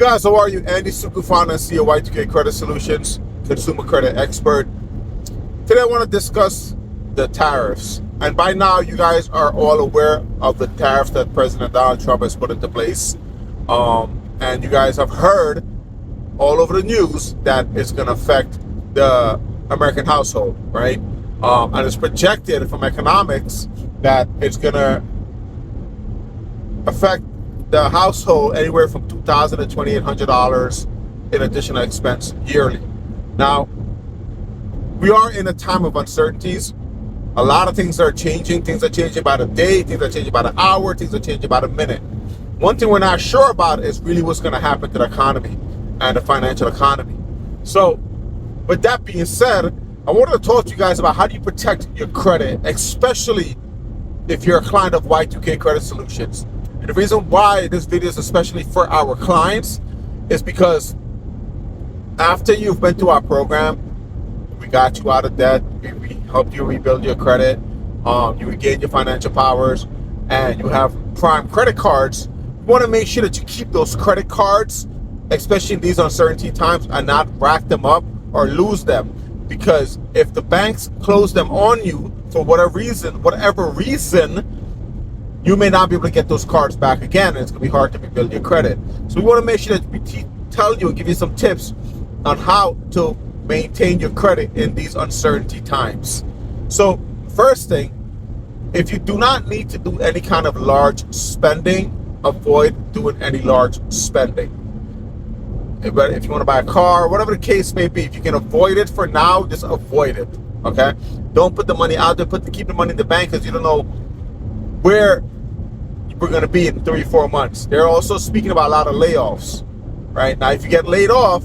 Guys, how are you? Andy Suku, founder and CEO of Y2K Credit Solutions, consumer credit expert. Today I want to discuss the tariffs. And by now you guys are all aware of the tariffs that President Donald Trump has put into place. And you guys have heard all over the news that it's going to affect the American household, right? And it's projected from economics that it's going to affect the household anywhere from $2,000 to $2,800 in additional expense yearly. Now, we are in a time of uncertainties. A lot of things are changing. Things are changing by the day. Things are changing by the hour. Things are changing by the minute. One thing we're not sure about is really what's going to happen to the economy and the financial economy. So, with that being said, I wanted to talk to you guys about how do you protect your credit, especially if you're a client of Y2K Credit Solutions. And the reason why this video is especially for our clients is because after you've been through our program, we got you out of debt, we helped you rebuild your credit, you regain your financial powers, and you have prime credit cards. You want to make sure that you keep those credit cards, especially in these uncertainty times, and not rack them up or lose them. Because if the banks close them on you for whatever reason, you may not be able to get those cards back again, and it's going to be hard to rebuild your credit. So we want to make sure that we tell you and give you some tips on how to maintain your credit in these uncertainty times. So first thing, if you do not need to do any kind of large spending, avoid doing any large spending. But if you want to buy a car, whatever the case may be, if you can avoid it for now, just avoid it. Okay? Don't put the money out there. Keep the money in the bank, because you don't know where we're going to be in 3-4 months. They're also speaking about a lot of layoffs. Right now, if you get laid off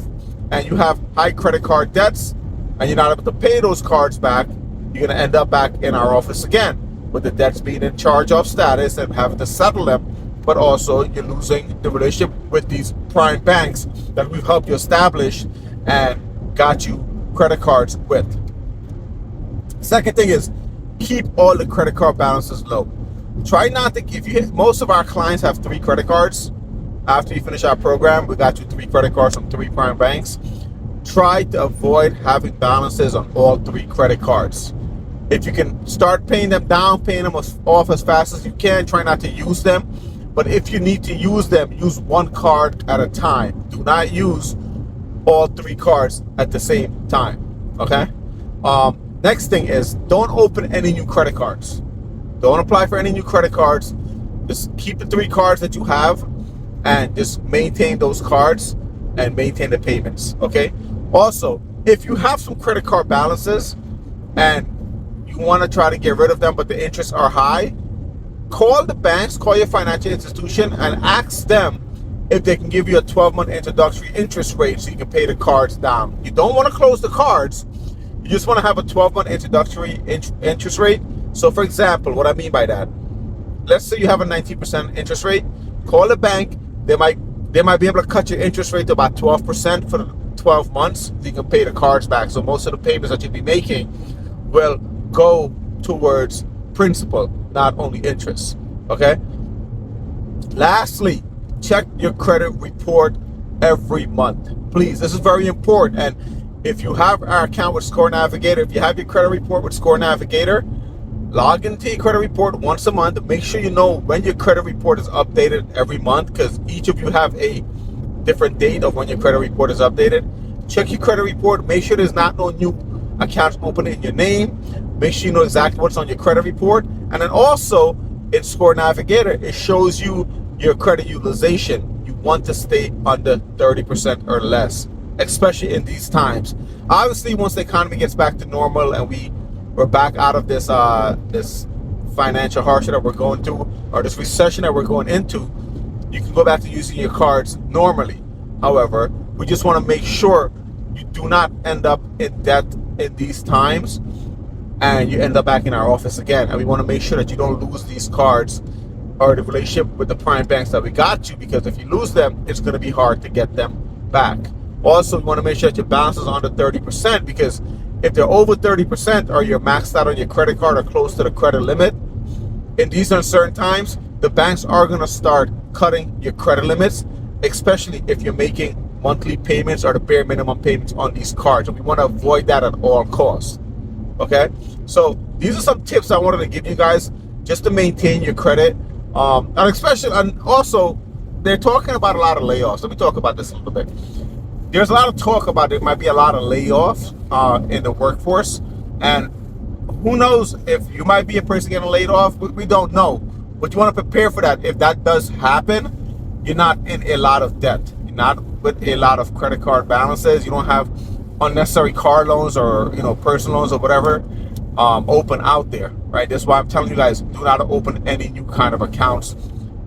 and you have high credit card debts and you're not able to pay those cards back, you're going to end up back in our office again with the debts being in charge of status and having to settle them. But also you're losing the relationship with these prime banks that we've helped you establish and got you credit cards with. Second thing is, keep all the credit card balances low. Try not to, if you hit, most of our clients have 3 credit cards. After you finish our program, we got you 3 credit cards from 3 prime banks. Try to avoid having balances on all 3 credit cards. If you can start paying them down, paying them off as fast as you can, try not to use them. But if you need to use them, use 1 card at a time. Do not use all 3 cards at the same time, okay? Next thing is, don't open any new credit cards. Don't apply for any new credit cards. Just keep the 3 cards that you have and just maintain those cards and maintain the payments, okay? Also, if you have some credit card balances and you want to try to get rid of them but the interests are high, call the banks, call your financial institution and ask them if they can give you a 12-month introductory interest rate so you can pay the cards down. You don't want to close the cards. You just want to have a 12-month introductory interest rate. So for example, what I mean by that, let's say you have a 19% interest rate, call the bank. They might be able to cut your interest rate to about 12% for the 12 months. So you can pay the cards back. So most of the payments that you'll be making will go towards principal, not only interest, okay? Lastly, check your credit report every month. Please, this is very important. And if you have our account with Score Navigator, if you have your credit report with Score Navigator, log into your credit report once a month. Make sure you know when your credit report is updated every month, because each of you have a different date of when your credit report is updated. Check your credit report. Make sure there's not no new accounts open in your name. Make sure you know exactly what's on your credit report. And then also in Score Navigator, it shows you your credit utilization. You want to stay under 30% or less, especially in these times. Obviously, once the economy gets back to normal and we're back out of this this financial hardship that we're going through, or this recession that we're going into, you can go back to using your cards normally. However, we just want to make sure you do not end up in debt in these times and you end up back in our office again. And we want to make sure that you don't lose these cards or the relationship with the prime banks that we got you, because if you lose them, it's going to be hard to get them back. Also, we want to make sure that your balance is under 30%, because if they're over 30% or you're maxed out on your credit card or close to the credit limit, in these uncertain times, the banks are going to start cutting your credit limits, especially if you're making monthly payments or the bare minimum payments on these cards. And we want to avoid that at all costs. Okay, so these are some tips I wanted to give you guys just to maintain your credit. And especially, and also, they're talking about a lot of layoffs. Let me talk about this a little bit. There's a lot of talk about there might be a lot of layoffs in the workforce, and who knows if you might be a person getting laid off. We don't know, but you want to prepare for that. If that does happen, you're not in a lot of debt. You're not with a lot of credit card balances. You don't have unnecessary car loans or personal loans or whatever open out there, right? That's why I'm telling you guys, do not open any new kind of accounts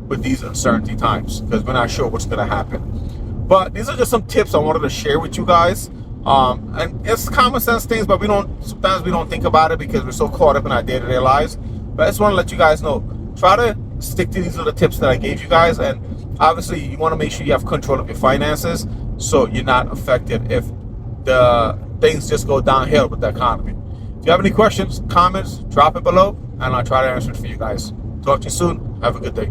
with these uncertainty times, because we're not sure what's going to happen. But these are just some tips I wanted to share with you guys. And it's common sense things, but sometimes we don't think about it because we're so caught up in our day-to-day lives. But I just want to let you guys know, try to stick to these little tips that I gave you guys. And obviously you want to make sure you have control of your finances so you're not affected if the things just go downhill with the economy. If you have any questions, comments, drop it below, and I'll try to answer it for you guys. Talk to you soon. Have a good day.